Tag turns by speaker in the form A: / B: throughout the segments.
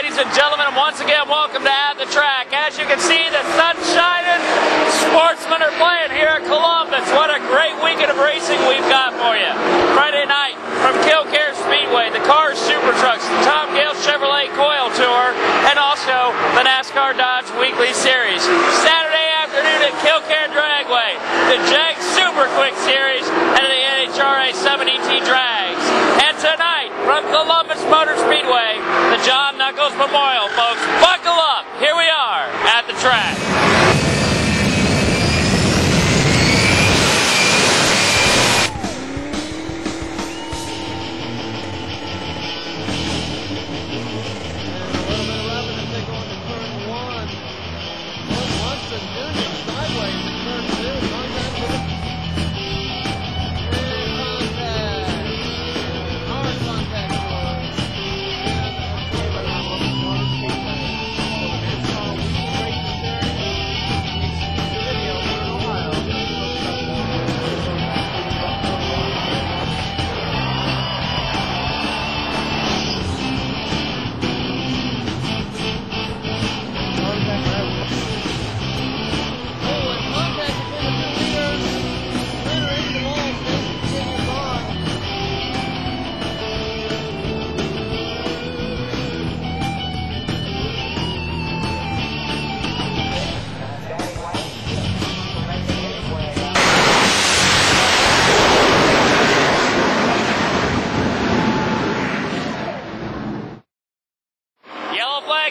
A: ladies and gentlemen, and once again, welcome to At the Track. As you can see, the sun's shining. Sportsmen are playing here at Columbus. What a great weekend of racing we've got for you. Friday night from Killcare Speedway, the Cars Super Trucks, the Tom Gale Chevrolet Coil Tour, and also the NASCAR Dodge Weekly Series. Saturday afternoon at Killcare Dragway, the Jag Super Quick Series, and the NHRA 7ET Drags. And tonight, from Columbus Motor Speedway, the John Knuckles Memorial, folks. Buckle up. Here we are at the track.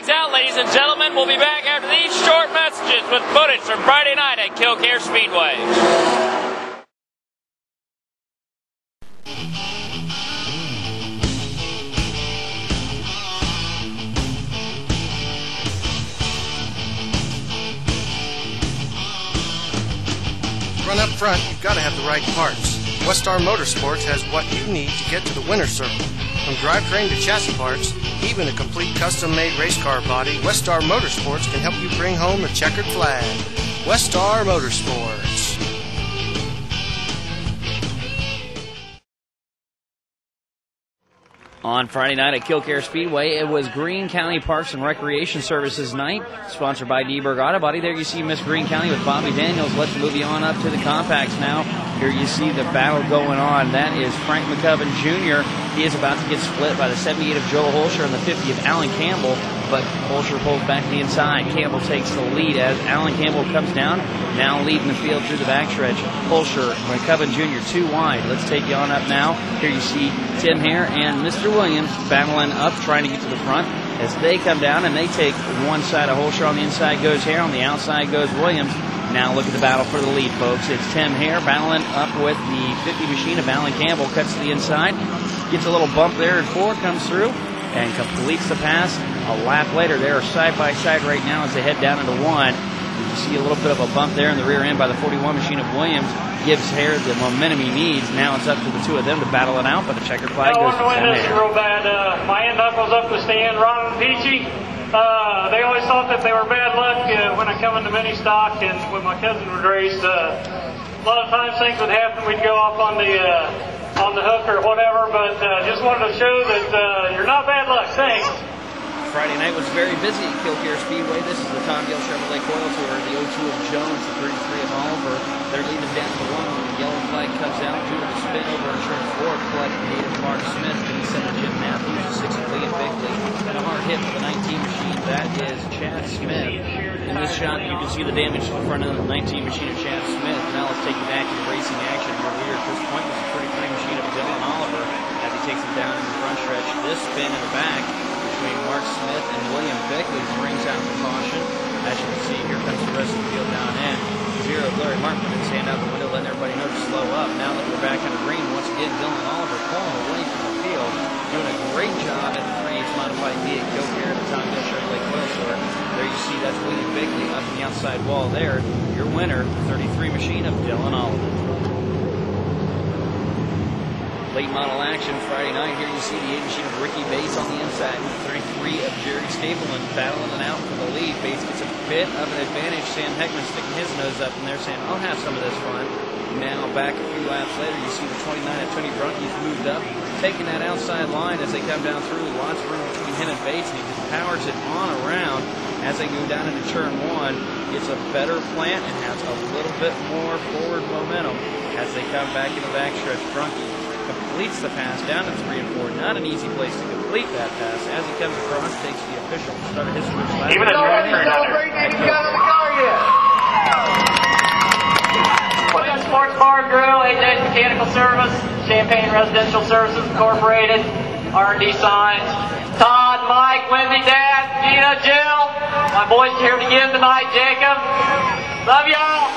A: Out, ladies and gentlemen. We'll be back after these short messages with footage from Friday night at Killcare Speedway.
B: Run up front, you've got to have the right parts. Westar Motorsports has what you need to get to the winner's circle. From drivetrain to chassis parts, even a complete custom-made race car body, Westar Motorsports can help you bring home the checkered flag. Westar Motorsports.
C: On Friday night at Killcare Speedway, it was Greene County Parks and Recreation Services night, sponsored by Deberg Auto Body. There you see Miss Greene County with Bobby Daniels. Let's move you on up to the compacts now. Here you see the battle going on. That is Frank McCubbin Jr. He is about to get split by the 78 of Joe Holscher and the 50 of Alan Campbell, but Holscher pulls back to the inside. Campbell takes the lead as Alan Campbell comes down, now leading the field through the backstretch. Holscher, McCubbin Jr. too wide. Let's take you on up now. Here you see Tim Hare and Mr. Williams battling up, trying to get to the front. As they come down and they take one side of Holscher, on the inside goes Hare, on the outside goes Williams. Now look at the battle for the lead, folks. It's Tim Hare battling up with the 50 machine of Alan Campbell. Cuts to the inside, gets a little bump there, and 4 comes through and completes the pass. A lap later, they are side by side right now as they head down into 1. You see a little bit of a bump there in the rear end by the 41 machine of Williams. Gives Hare the momentum he needs. Now it's up to the two of them to battle it out, but the checkered flag goes to Tim Hare.
D: Real bad. My end knuckles up the stand. Ron and Peachy. They always thought that they were bad luck when I come into mini stock, and when my cousin would race, a lot of times things would happen. We'd go off on the hook or whatever, but just wanted to show that you're not bad luck. Thanks.
C: Friday night was very busy at Killcare Speedway. This is the Tom Gale Chevrolet Coil Tour, the 02 of Jones, the 33 of Oliver. They're leading down to 1 when the yellow flag comes out due to the spin over insurance 4, collecting the 8 of Mark Smith, to the 7 of Jim Matthews, the 6 of Liam Bickley, and a hard hit for the 19 machine. That is Chad Smith. In this shot, you can see the damage to the front end of the 19 machine of Chad Smith. Now let's take you back to the racing action. Your leader at this point was the 33 machine of Dylan Oliver as he takes him down in the front stretch. This spin in the back between Mark Smith and William Bickley brings out the caution. As you can see, here comes the rest of the field down in. 0 of Larry Martin with his hand out the window, letting everybody know to slow up. Now that we're back on the green, once again, Dylan Oliver pulling away from the field, doing a great job at the 3/8 modified V at Killcare at the Tom Gale Chevrolet Coil Tour. There you see that's William Bickley up in the outside wall there. Your winner, 33 machine of Dylan Oliver. Late model action Friday night. Here you see the 8 machine of Ricky Bates on the inside. 33 of Jerry Stapleman battling it out for the lead. Bates gets a bit of an advantage. Sam Heckman sticking his nose up in there saying, I'll have some of this fun. Now back a few laps later, you see the 29 of Tony Brunke's moved up, taking that outside line as they come down through. Lots of room between Kenneth Bates, and he just powers it on around as they go down into turn 1. Gets a better plant and has a little bit more forward momentum as they come back in the backstretch. Drunky completes the pass down to 3 and 4. Not an easy place to complete that pass. As he comes across, takes the official start of his first lap.
D: Even a Sports Bar Grill, AJ's Mechanical Service, Champaign Residential Services Incorporated, R&D Signs, Todd, Mike, Wendy, Dad, Gina, Jill, my boys here again tonight, Jacob. Love y'all.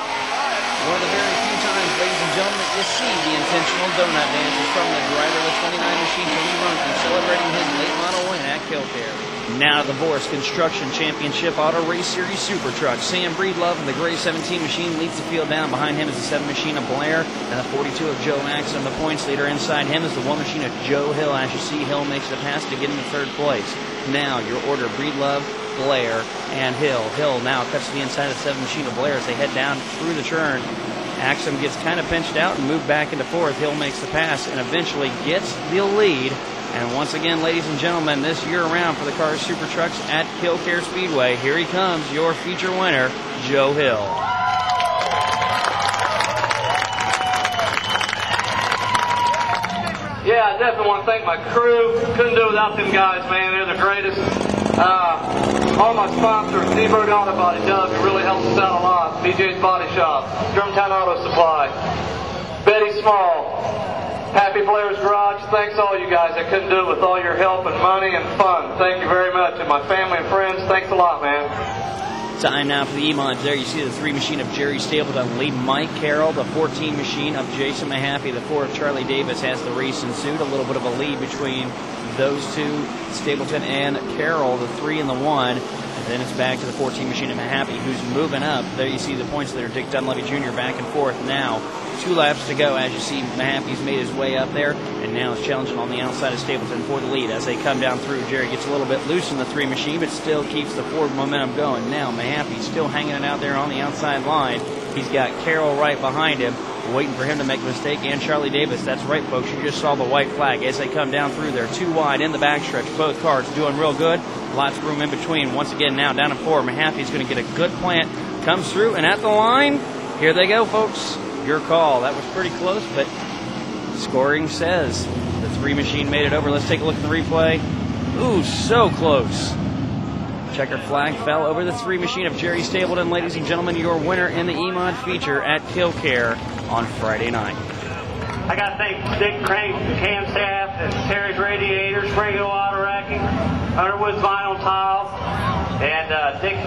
C: One of the very few times, ladies and gentlemen, that you see the intentional donut dances from the driverless 29 machine, Tony Runke, celebrating his late model win at Killcare. Now the Boris Construction Championship Auto Race Series Super Truck. Sam Breedlove and the Gray 17 machine leads the field down. Behind him is the 7 machine of Blair and the 42 of Joe Maxson. The points leader inside him is the 1 machine of Joe Hill. As you see, Hill makes the pass to get into 3rd place. Now your order: Breedlove, Blair, and Hill. Hill now cuts to the inside of the 7 machine of Blair as they head down through the turn. Axum gets kind of pinched out and moved back into 4th. Hill makes the pass and eventually gets the lead. And once again, ladies and gentlemen, this year-round for the Cars Super Trucks at Killcare Speedway, here he comes, your feature winner, Joe Hill.
D: Yeah, I definitely want to thank my crew. Couldn't do it without them guys, man. They're the greatest. All my sponsors, D-Bird Auto Body, Doug, who really helps us out a lot. BJ's Body Shop, Drumtown Auto Supply, Betty Small, Happy Blair's Garage. Thanks all you guys. I couldn't do it with all your help and money and fun. Thank you very much. And my family and friends, thanks a lot, man.
C: Time now for the E-Mods. There you see the 3 machine of Jerry Stapleton lead Mike Carroll. The 14 machine of Jason Mahaffey. The 4 of Charlie Davis has the race ensued. A little bit of a lead between those 2, Stapleton and Carroll, the 3 and the 1. And then it's back to the 14 machine of Mahaffey, who's moving up. There you see the points leader, Dick Dunleavy Jr., back and forth now. 2 laps to go. As you see, Mahaffey's made his way up there, and now is challenging on the outside of Stapleton for the lead. As they come down through, Jerry gets a little bit loose in the 3 machine, but still keeps the forward momentum going. Now Mahaffey's still hanging it out there on the outside line. He's got Carroll right behind him, waiting for him to make a mistake, and Charlie Davis. That's right, folks. You just saw the white flag as they come down through there. 2 wide in the backstretch. Both cars doing real good. Lots of room in between. Once again, now down to 4. Mahaffey's going to get a good plant. Comes through, and at the line, here they go, folks. Your call. That was pretty close, but scoring says the 3 machine made it over. Let's take a look at the replay. Ooh, so close. Checkered flag fell over the 3 machine of Jerry Stapleton. Ladies and gentlemen, your winner in the E-Mod feature at Killcare on Friday night.
D: I got to thank Dick Crank, Cam Staff, and Terry's Radiators, Sprago Auto Racking, Underwood's Vinyl Tile, and Dick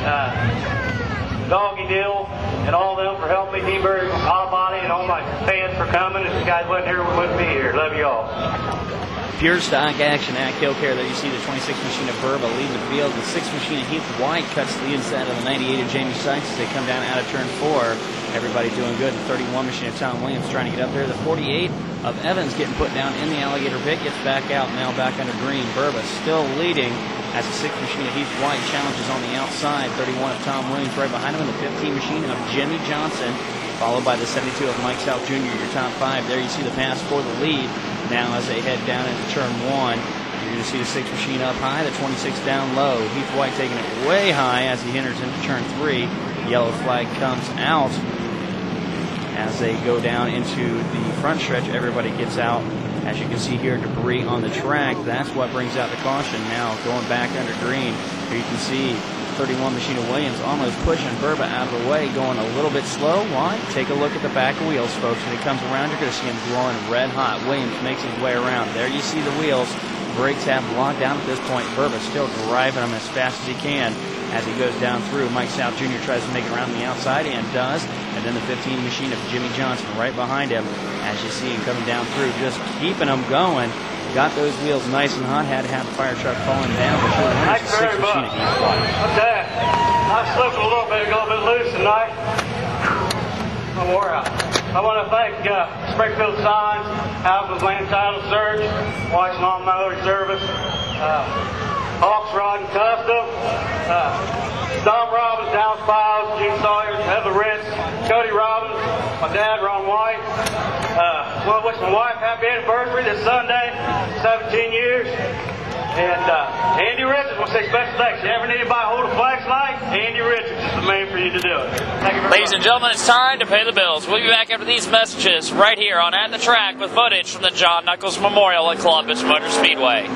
D: Doggy Dill, and all of them for helping me, D-Bird Auto Body, and all my fans for coming. If you guys wasn't here, we wouldn't be here. Love you all.
C: Pure stock action at Killcare. There you see the 26 machine of Burba leading the field. The 6 machine of Heath White cuts to the inside of the 98 of Jamie Sykes as they come down out of turn 4. Everybody doing good. The 31 machine of Tom Williams trying to get up there. The 48 of Evans getting put down in the alligator pit. Gets back out, now back under green. Burba still leading as the 6 machine of Heath White challenges on the outside. 31 of Tom Williams right behind him. And the 15 machine of Jimmy Johnson, followed by the 72 of Mike South Jr., your top 5. There you see the pass for the lead. Now as they head down into turn 1, you're going to see the 6 machine up high, the 26 down low. Heath White taking it way high as he enters into turn 3. Yellow flag comes out. As they go down into the front stretch, everybody gets out. As you can see here, debris on the track. That's what brings out the caution. Now going back under green. Here you can see 31 machine of Williams almost pushing Burba out of the way, going a little bit slow. Why? Take a look at the back wheels, folks. When he comes around, you're going to see him glowing red hot. Williams makes his way around. There you see the wheels. Brakes have locked down at this point. Burba still driving them as fast as he can as he goes down through. Mike South Jr. tries to make it around the outside and does. And then the 15 machine of Jimmy Johnson right behind him. As you see him coming down through, just keeping them going. Got those wheels nice and hot. Had to have the fire truck falling down. But sure,
D: thank you very much. Okay. I slipped a little bit loose tonight. I'm wore out. I want to thank Springfield Signs, Houses Land Title Search, Washington Motor Service, Hawks Rod and Custom, Dom Robbins, Dallas Files, Gene Sawyer, Heather Ritz, Cody Robbins, my dad, Ron White. I want to wish my wife happy anniversary this Sunday, 17 years. And Andy Richards will say special thanks. If you ever need anybody to hold a flag tonight, Andy Richards is the man for you to do it. Thank you very much.
A: Ladies and gentlemen, it's time to pay the bills. We'll be back after these messages right here on At the Track with footage from the John Knuckles Memorial at Columbus Motor Speedway.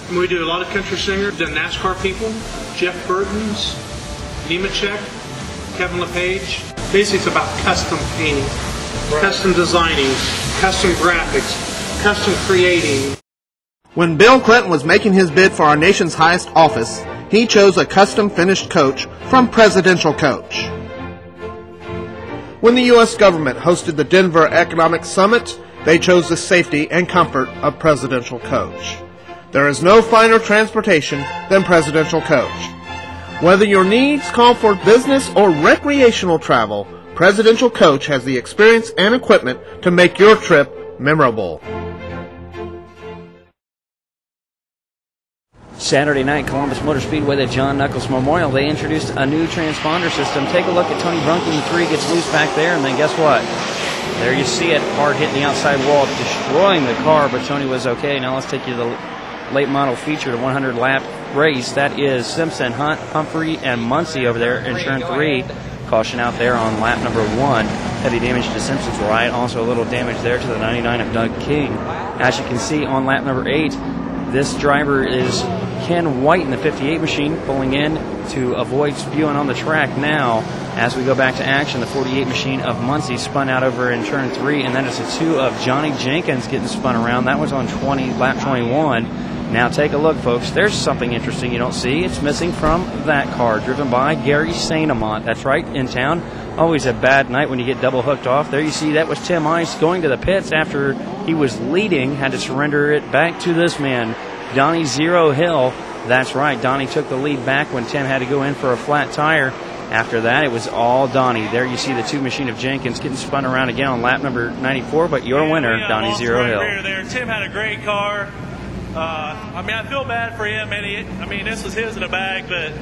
E: We do a lot of country singers, the NASCAR people, Jeff Burton's, Nemechek, Kevin LePage. Basically, it's about custom painting, custom designing, custom graphics, custom creating.
F: When Bill Clinton was making his bid for our nation's highest office, he chose a custom finished coach from Presidential Coach. When the U.S. government hosted the Denver Economic Summit, they chose the safety and comfort of Presidential Coach. There is no finer transportation than Presidential Coach. Whether your needs call for business or recreational travel, Presidential Coach has the experience and equipment to make your trip memorable.
C: Saturday night, Columbus Motor Speedway, the John Knuckles Memorial, they introduced a new transponder system. Take a look at Tony Brunken. 3 gets loose back there, and then guess what? There you see it, hard hitting the outside wall, destroying the car, but Tony was okay. Now let's take you to the late model feature, the 100-lap race. That is Simpson, Hunt, Humphrey, and Muncie over there in turn 3. Caution out there on lap number 1. Heavy damage to Simpson's right. Also a little damage there to the 99 of Doug King. As you can see on lap number 8, this driver is Ken White in the 58 machine, pulling in to avoid spewing on the track. Now, as we go back to action, the 48 machine of Muncie spun out over in turn 3, and then it's a 2 of Johnny Jenkins getting spun around. That was on lap 21. Now take a look, folks. There's something interesting you don't see. It's missing from that car, driven by Gary Sainamont. That's right, in town. Always a bad night when you get double hooked off. There you see that was Tim Ice going to the pits after he was leading, had to surrender it back to this man, Donnie Zero Hill. That's right, Donnie took the lead back when Tim had to go in for a flat tire. After that, it was all Donnie. There you see the 2 machine of Jenkins getting spun around again on lap number 94, but your winner, Donnie Zero Hill.
G: There. Tim had a great car. I feel bad for him, and this was his in the bag, but,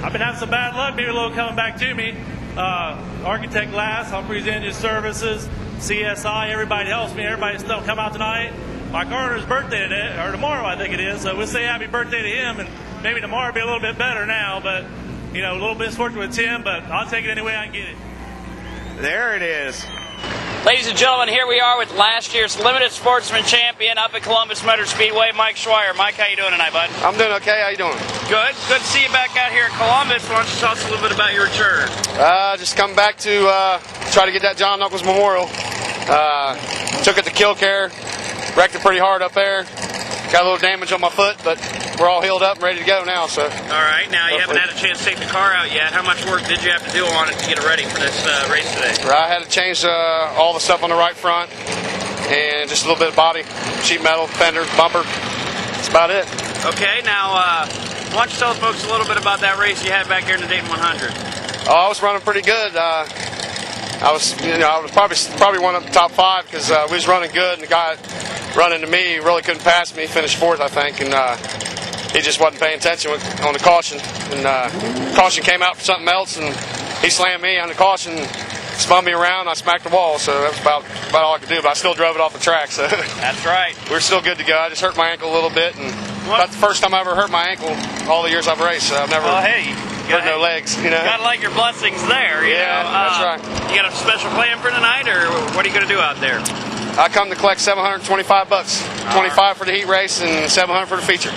G: I've been having some bad luck, maybe a little coming back to me. Architect Glass, Humphrey's Engine Services, CSI, everybody helps me. Everybody's still come out tonight. My Carter's birthday today, or tomorrow, I think it is, so we'll say happy birthday to him, and maybe tomorrow will be a little bit better now, but, a little bit misfortune with Tim, but I'll take it any way I can get it.
H: There it is.
A: Ladies and gentlemen, here we are with last year's Limited Sportsman Champion up at Columbus Motor Speedway, Mike Schweier. Mike, how you doing tonight, bud?
H: I'm doing okay. How you doing?
A: Good. Good to see you back out here at Columbus. Why don't you tell us a little bit about your return?
H: Just coming back to try to get that John Knuckles Memorial. Took it to Kill Care. Wrecked it pretty hard up there. Got a little damage on my foot, but we're all healed up and ready to go now. So.
A: All right. Now, you haven't had a chance to take the car out yet. How much work did you have to do on it to get it ready for this race today?
H: I had to change all the stuff on the right front and just a little bit of body, sheet metal, fender, bumper. That's about it. Okay.
A: Now, why don't you tell the folks a little bit about that race you had back here in the Dayton 100?
H: Oh, I was running pretty good. I was probably one of the top 5 because we was running good, and the guy running to me really couldn't pass me. He finished 4th, I think, and he just wasn't paying attention on the caution. And caution came out for something else, and he slammed me on the caution, spun me around, and I smacked the wall. So that's about all I could do. But I still drove it off the track. So
A: that's right.
H: We're still good to go. I just hurt my ankle a little bit, and that's the first time I ever hurt my ankle all the years I've raced. So I've never.
A: Well, hey.
H: Hurt no legs,
A: Gotta like your blessings there, you know.
H: That's right.
A: You got a special plan for tonight, or what are you gonna do out there?
H: I come to collect $725, 25 for the heat race and $700 for the feature.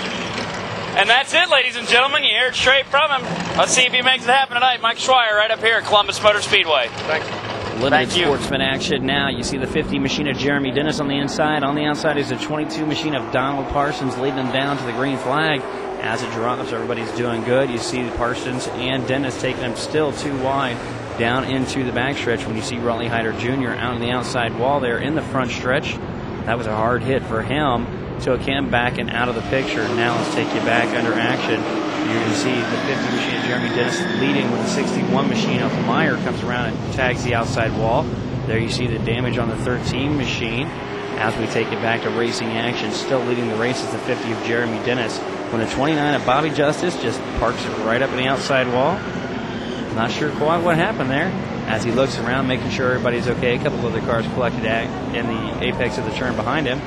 A: And that's it, ladies and gentlemen. You hear it straight from him. Let's see if he makes it happen tonight. Mike Schweier right up here at Columbus Motor Speedway.
H: Thank you.
C: Limited sportsman action now. You see the 50 machine of Jeremy Dennis on the inside. On the outside is a 22 machine of Donald Parsons leading them down to the green flag. As it drops, everybody's doing good. You see Parsons and Dennis taking them still too wide down into the backstretch when you see Raleigh Hyder Jr. out on the outside wall there in the front stretch. That was a hard hit for him. Took him back and out of the picture. Now let's take you back under action. You can see the 50 machine of Jeremy Dennis leading with the 61 machine of Meyer comes around and tags the outside wall. There you see the damage on the 13 machine. As we take it back to racing action, still leading the race is the 50 of Jeremy Dennis. When the 29 of Bobby Justice just parks it right up in the outside wall. Not sure quite what happened there. As he looks around, making sure everybody's okay. A couple of other cars collected in the apex of the turn behind him.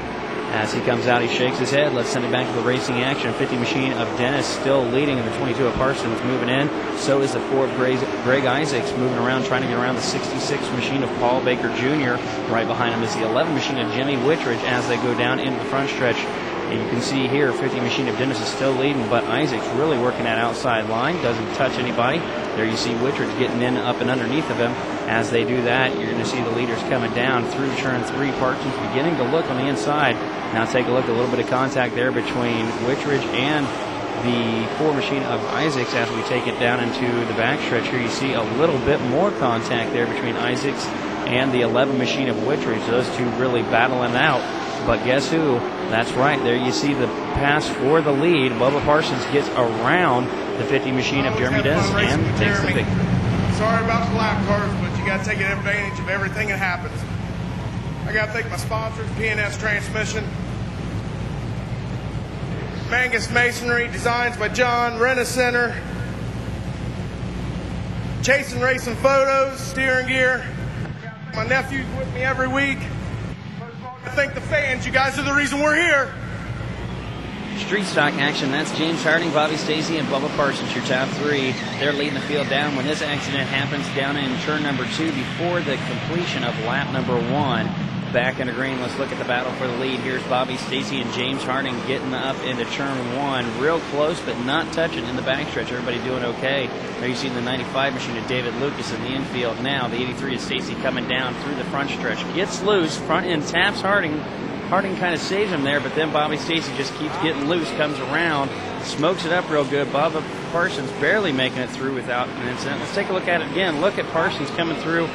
C: As he comes out, he shakes his head. Let's send it back to the racing action. 50 machine of Dennis still leading, and the 22 of Parsons moving in. So is the 4 of Greg Isaacs moving around, trying to get around the 66 machine of Paul Baker Jr. Right behind him is the 11 machine of Jimmy Wittridge as they go down into the front stretch. And you can see here, 50 machine of Dennis is still leading, but Isaac's really working that outside line. Doesn't touch anybody. There you see Wittridge getting in up and underneath of him. As they do that, you're going to see the leaders coming down through turn 3. Parsons beginning to look on the inside. Now take a look, a little bit of contact there between Wittridge and the 4 machine of Isaacs as we take it down into the backstretch. Here you see a little bit more contact there between Isaacs and the 11 machine of Wittridge. Those two really battling out. But guess who? That's right. There you see the pass for the lead. Bubba Parsons gets around the 50 machine of Jeremy Dennis and takes the victory.
F: Sorry about the lap cars, but you got to take advantage of everything that happens. I got to thank my sponsors, P&S Transmission, Mangus Masonry, designs by John, Renner Center, Chasing Racing Photos, Steering Gear. My nephew's with me every week. I thank the fans. You guys are the reason we're here.
C: Street stock action. That's James Harding, Bobby Stacy, and Bubba Parsons, your top 3. They're leading the field down when this accident happens down in turn number 2 before the completion of lap number 1. Back into green. Let's look at the battle for the lead. Here's Bobby Stacy and James Harding getting up into turn 1. Real close, but not touching in the backstretch. Everybody doing okay. There you see the 95 machine of David Lucas in the infield. Now the 83 of Stacy coming down through the front stretch. Gets loose. Front end taps Harding. Harding kind of saves him there, but then Bobby Stacy just keeps getting loose, comes around, smokes it up real good. Bubba Parsons barely making it through without an incident. Let's take a look at it again. Look at Parsons coming through,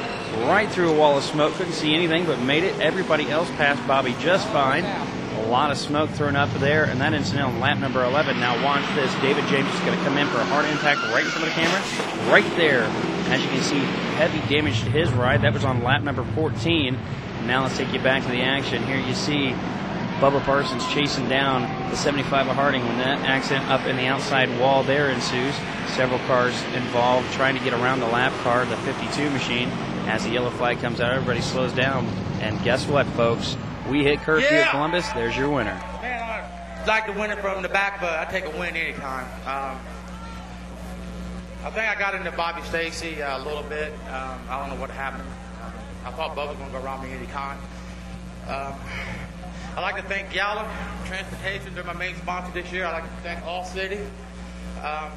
C: right through a wall of smoke. Couldn't see anything, but made it. Everybody else passed Bobby just fine. A lot of smoke thrown up there, and that incident on lap number 11. Now watch this. David James is going to come in for a hard impact right in front of the camera. Right there. As you can see, heavy damage to his ride. That was on lap number 14. Now let's take you back to the action. Here you see Bubba Parsons chasing down the 75 of Harding when that accident up in the outside wall there ensues. Several cars involved trying to get around the lap car, the 52 machine. As the yellow flag comes out, everybody slows down. And guess what, folks? We hit curfew at Columbus. There's your winner.
I: Man, I'd like to win it from the back, but I take a win anytime. I think I got into Bobby Stacy a little bit. I don't know what happened. I thought Bubba was going to go around me any time. I'd like to thank Gallup Transportation. They're my main sponsor this year. I'd like to thank All City, my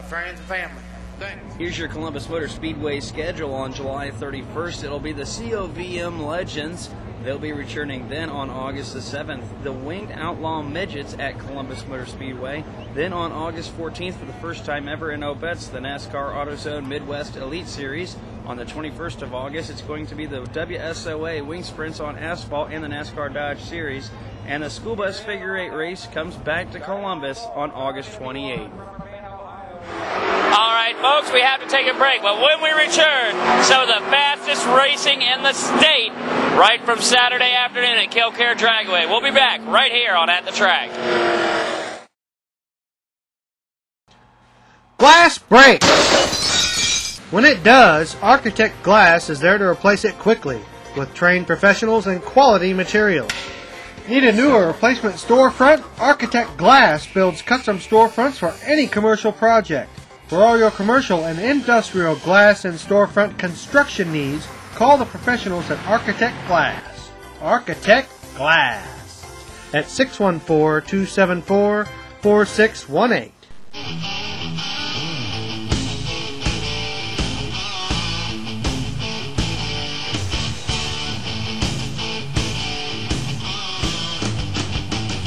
I: friends and family. Thanks.
C: Here's your Columbus Motor Speedway schedule on July 31st. It'll be the COVM Legends. They'll be returning then on August the 7th. The Winged Outlaw Midgets at Columbus Motor Speedway. Then on August 14th, for the first time ever in Obetz, the NASCAR AutoZone Midwest Elite Series. On the 21st of August, it's going to be the WSOA Wing Sprints on Asphalt in the NASCAR Dodge Series. And the School Bus Figure 8 race comes back to Columbus on August 28th.
A: All right, folks, we have to take a break, but when we return, some of the fastest racing in the state, right from Saturday afternoon at Killcare Dragway. We'll be back right here on At the Track.
B: Glass breaks! When it does, Architect Glass is there to replace it quickly with trained professionals and quality materials. Need a new or replacement storefront? Architect Glass builds custom storefronts for any commercial project. For all your commercial and industrial glass and storefront construction needs, call the professionals at Architect Glass. Architect Glass at 614-274-4618.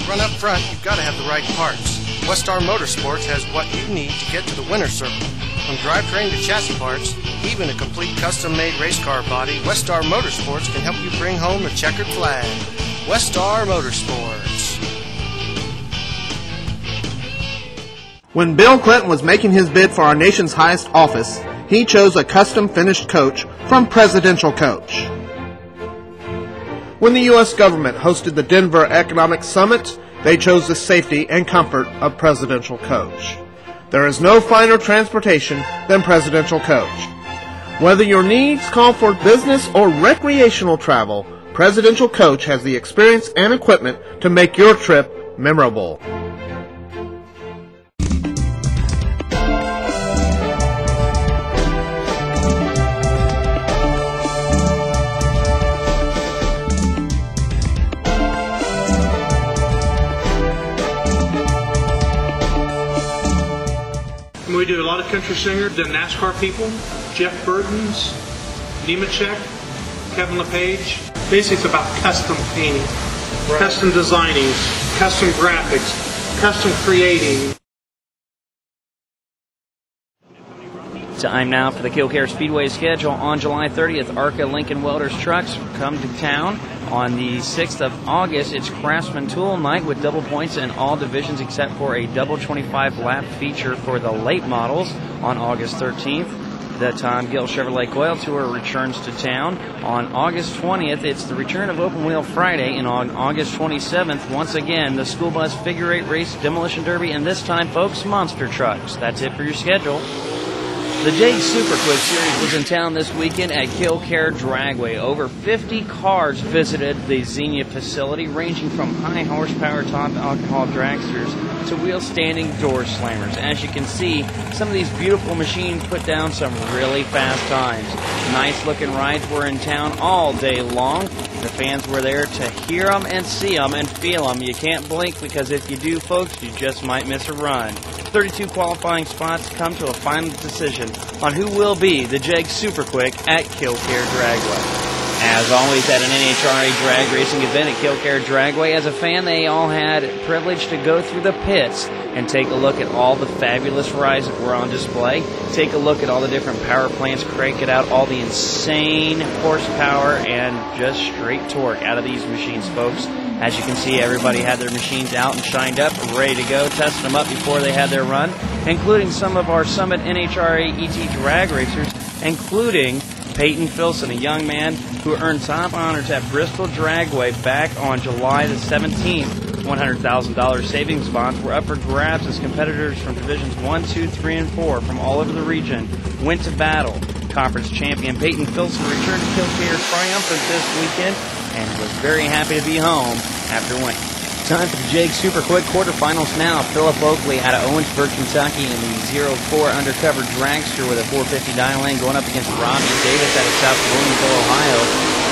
B: Run up front, you've got to have the right parts. Westar Motorsports has what you need to get to the winner's circle. From drivetrain to chassis parts, even a complete custom-made race car body, Westar Motorsports can help you bring home the checkered flag. Westar Motorsports.
F: When Bill Clinton was making his bid for our nation's highest office, he chose a custom-finished coach from Presidential Coach. When the U.S. government hosted the Denver Economic Summit, they chose the safety and comfort of Presidential Coach. There is no finer transportation than Presidential Coach. Whether your needs call for business or recreational travel, Presidential Coach has the experience and equipment to make your trip memorable.
E: We do a lot of country singers, the NASCAR people, Jeff Burton's, Nemechek, Kevin LePage. Basically, it's about custom painting, custom designing, custom graphics, custom creating.
C: Time now for the KillCare Speedway schedule. On July 30th, ARCA Lincoln Welders trucks come to town. On the 6th of August, it's Craftsman Tool Night with double points in all divisions except for a double 25-lap feature for the late models. On August 13th, the Tom Gill Chevrolet Coil Tour returns to town. On August 20th, it's the return of Open Wheel Friday. And on August 27th, once again, the School Bus Figure 8 Race Demolition Derby. And this time, folks, monster trucks. That's it for your schedule. The JAG Super Quick Series was in town this weekend at KillCare Dragway. Over 50 cars visited the Xenia facility, ranging from high horsepower top alcohol dragsters to wheel standing door slammers. As you can see, some of these beautiful machines put down some really fast times. Nice looking rides were in town all day long. The fans were there to hear them and see them and feel them. You can't blink, because if you do, folks, you just might miss a run. 32 qualifying spots come to a final decision on who will be the JAG Super Quick at KillCare Dragway. As always at an NHRA drag racing event at KillCare Dragway, as a fan, they all had the privilege to go through the pits and take a look at all the fabulous rides that were on display. Take a look at all the different power plants, crank it out, all the insane horsepower and just straight torque out of these machines, folks. As you can see, everybody had their machines out and shined up, ready to go, testing them up before they had their run, including some of our Summit NHRA ET drag racers, including Peyton Filson, a young man who earned top honors at Bristol Dragway back on July the 17th. $100,000 savings bonds were up for grabs as competitors from Divisions 1, 2, 3, and 4 from all over the region went to battle. Conference champion Peyton Filson returned to KillCare triumphant this weekend and was very happy to be home after winning. Time for the JAG Super Quick quarterfinals now. Philip Oakley out of Owensburg, Kentucky in the 04 undercover dragster with a 450 dial-in going up against Robbie Davis out of South Bloomingville, Ohio.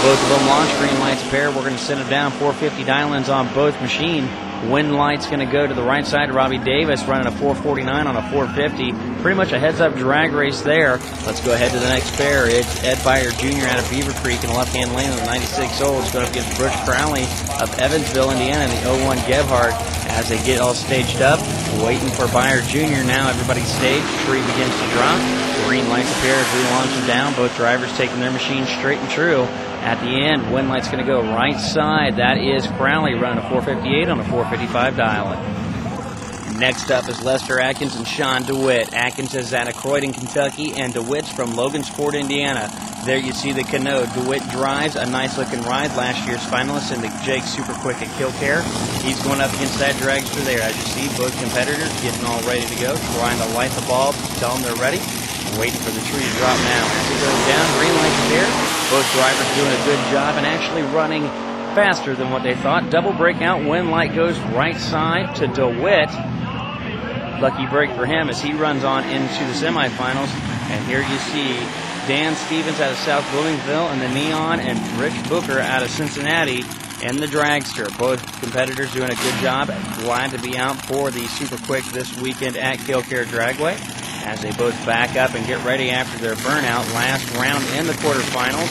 C: Both of them launch green lights pair. We're going to send it down 450 dial-ins on both machines. Wind light's going to go to the right side. Robbie Davis running a 449 on a 450. Pretty much a heads-up drag race there. Let's go ahead to the next pair. It's Ed Byer Jr. out of Beaver Creek in the left-hand lane of the 96 Olds going up against Butch Crowley of Evansville, Indiana in the 01 Gebhardt as they get all staged up. Waiting for Byer Jr. now. Everybody's staged. Tree begins to drop. Green lights appear as we launch them down. Both drivers taking their machines straight and true. At the end, wind light's going to go right side. That is Crowley running a 458 on a 455 dial-in. Next up is Lester Atkins and Sean DeWitt. Atkins is out of Croydon, Kentucky, and DeWitt's from Logansport, Indiana. There you see the Cano. DeWitt drives a nice-looking ride. Last year's finalist in the JAG Super Quick at KillCare. He's going up against that dragster there. As you see, both competitors getting all ready to go, trying to light the bulb, tell them they're ready. Waiting for the tree to drop now. As it goes down, green light there. Both drivers doing a good job and actually running faster than what they thought. Double breakout, wind light goes right side to DeWitt. Lucky break for him as he runs on into the semifinals. And here you see Dan Stevens out of South Bloomingville in the Neon and Rich Booker out of Cincinnati in the dragster. Both competitors doing a good job. Glad to be out for the Super Quick this weekend at KillCare Dragway as they both back up and get ready after their burnout. Last round in the quarterfinals.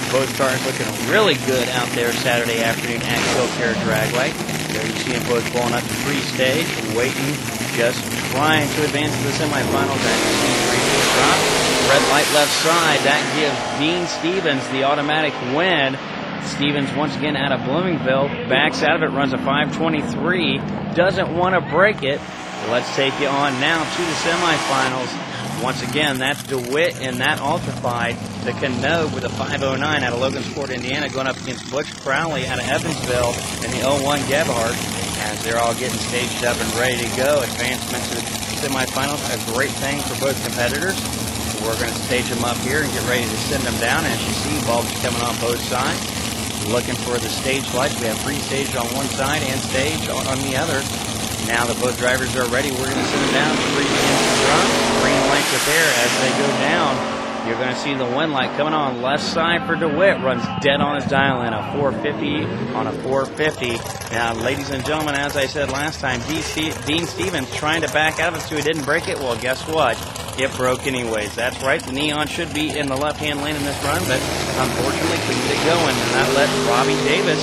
C: Both cars looking really good out there Saturday afternoon at KillCare Dragway. There you see them both pulling up to pre-stage, waiting, just trying to advance to the semifinals. As you see, three drop. Red light left side. That gives Dean Stevens the automatic win. Stevens once again out of Bloomingville. Backs out of it, runs a 523. Doesn't want to break it. Let's take you on now to the semifinals. Once again, that's DeWitt in that ultrafied. The Canode with a 5:09 out of Logansport, Indiana, going up against Butch Crowley out of Evansville in the 01 Gebhardt, as they're all getting staged up and ready to go. Advancement to the semifinals, a great thing for both competitors. We're going to stage them up here and get ready to send them down. As you see, bulbs coming on both sides. Looking for the stage lights. We have pre-stage on one side and stage on the other. Now that both drivers are ready, we're going to send them down. Three begins to drop. Green lights are there as they go down. You're going to see the wind light coming on left side for DeWitt. Runs dead on his dial in, a 450 on a 450. Now, ladies and gentlemen, as I said last time, Dean Stevens trying to back out of it so he didn't break it. Well, guess what? It broke anyways. That's right. The neon should be in the left-hand lane in this run, but unfortunately couldn't get going. And that let Robbie Davis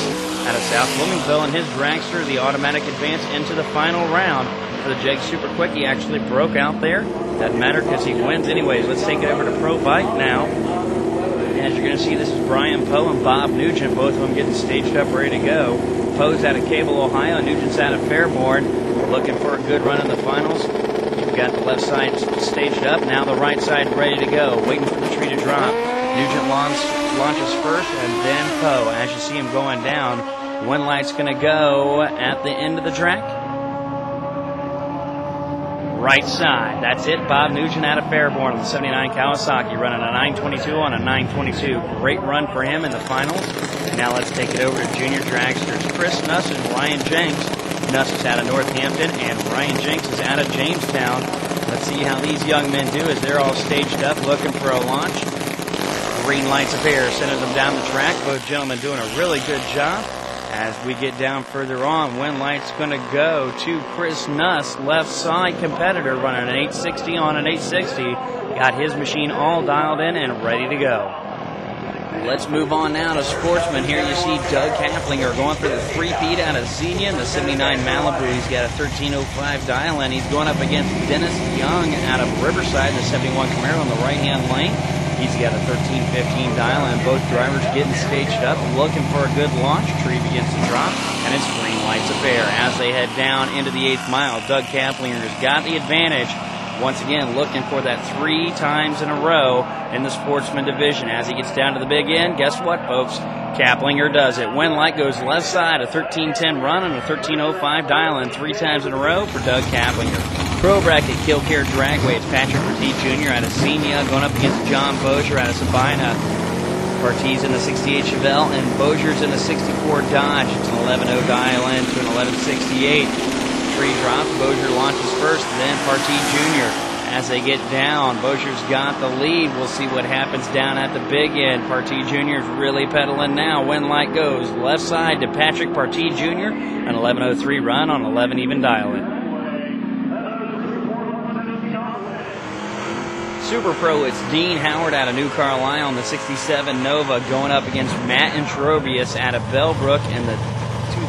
C: out of South Bloomingville and his dragster, the automatic advance into the final round. For the Jeg Super Quick, he actually broke out there. Doesn't matter because he wins anyways. Let's take it over to Pro Bike now. As you're going to see, this is Brian Poe and Bob Nugent, both of them getting staged up, ready to go. Poe's out of Cable, Ohio. Nugent's out of Fairborn. Looking for a good run in the finals. You've got the left side staged up. Now the right side ready to go. Waiting for the tree to drop. Nugent launches first and then Poe. As you see him going down, wind light's going to go at the end of the track. Right side. That's it. Bob Nugent out of Fairborn on the 79 Kawasaki, running a 922 on a 922. Great run for him in the finals. Now let's take it over to junior dragsters. Chris Nuss and Ryan Jenks. Nuss is out of Northampton and Ryan Jenks is out of Jamestown. Let's see how these young men do as they're all staged up looking for a launch. Green lights appear, sending them down the track. Both gentlemen doing a really good job. As we get down further on, wind light's going to go to Chris Nuss, left side competitor, running an 860 on an 860. Got his machine all dialed in and ready to go. Let's move on now to sportsmen. Here you see Doug Kaplinger going for the three-peat out of Xenia in the 79 Malibu. He's got a 1305 dial in. He's going up against Dennis Young out of Riverside in the 71 Camaro on the right-hand lane. He's got a 1315 dial in. Both drivers getting staged up, looking for a good launch. Tree begins to drop, and it's green lights affair as they head down into the 8th mile. Doug Kaplinger's got the advantage. Once again, looking for that 3 times in a row in the sportsman division. As he gets down to the big end, guess what, folks? Kaplinger does it. Wind light goes left side, a 1310 run and a 1305 dial in 3 times in a row for Doug Kaplinger. Pro bracket Killcare Dragway. It's Patrick Petit Jr. out of Xenia going up against John Bozier out of Sabina. Parti's in the 68 Chevelle and Bozier's in the 64 Dodge. It's an 11.0 dial in to an 1168. Tree drops. Bozier launches first, then Partee Jr. As they get down, Bozier's got the lead. We'll see what happens down at the big end. Partee Jr. is really pedaling now. Wind light goes left side to Patrick Partee Jr. An 11.03 run on 11 even dial in. Super Pro, it's Dean Howard out of New Carlisle on the 67 Nova going up against Matt Introbius out of Bellbrook in the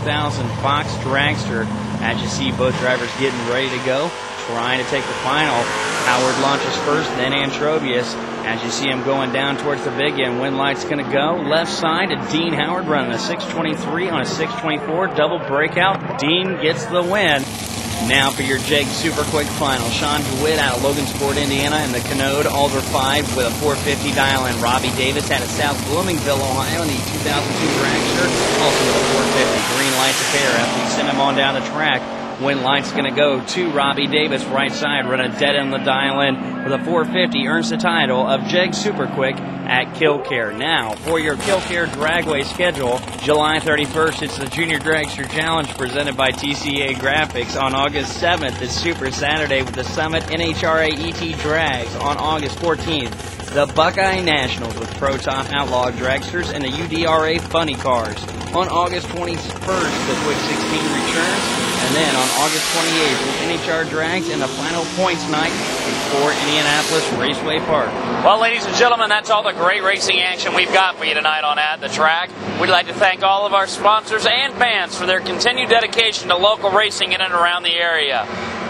C: 2000 Fox Dragster. As you see, both drivers getting ready to go, trying to take the final. Howard launches first, then Antrobius. As you see him going down towards the big end, wind light's going to go left side to Dean Howard running a 623 on a 624 double breakout. Dean gets the win. Now for your Jeg Super Quick final. Sean DeWitt out of Logansport, Indiana in the Canode Alder 5 with a 450 dial in. Robbie Davis out of South Bloomingville, Ohio in the 2002 Dragster, also with a 450. Green lights appear after we send him on down the track. Wind light's going to go to Robbie Davis, right side, running dead in the dial in with a 450. Earns the title of Jeg Super Quick at Killcare. Now, for your Killcare Dragway schedule, July 31st, it's the Junior Dragster Challenge presented by TCA Graphics. On August 7th, it's Super Saturday with the Summit NHRA ET Drags. On August 14th, the Buckeye Nationals with Pro Top Outlaw Dragsters and the UDRA Funny Cars. On August 21st, the Quick 16 returns. And then on August 28th, the NHR Drags and the final points night before Indianapolis Raceway Park.
A: Well, ladies and gentlemen, that's all the great racing action we've got for you tonight on At the Track. We'd like to thank all of our sponsors and fans for their continued dedication to local racing in and around the area.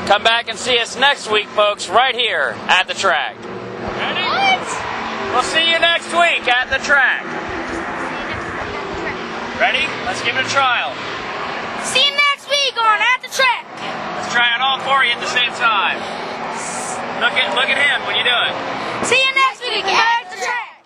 A: Come back and see us next week, folks, right here at the track. Ready? What? We'll see you next week at the track. Ready? Let's give it a trial.
J: See you next week on At the Track.
A: Let's try it all 4 of you at the same time. Look at him when you do it.
J: See you next week, guys.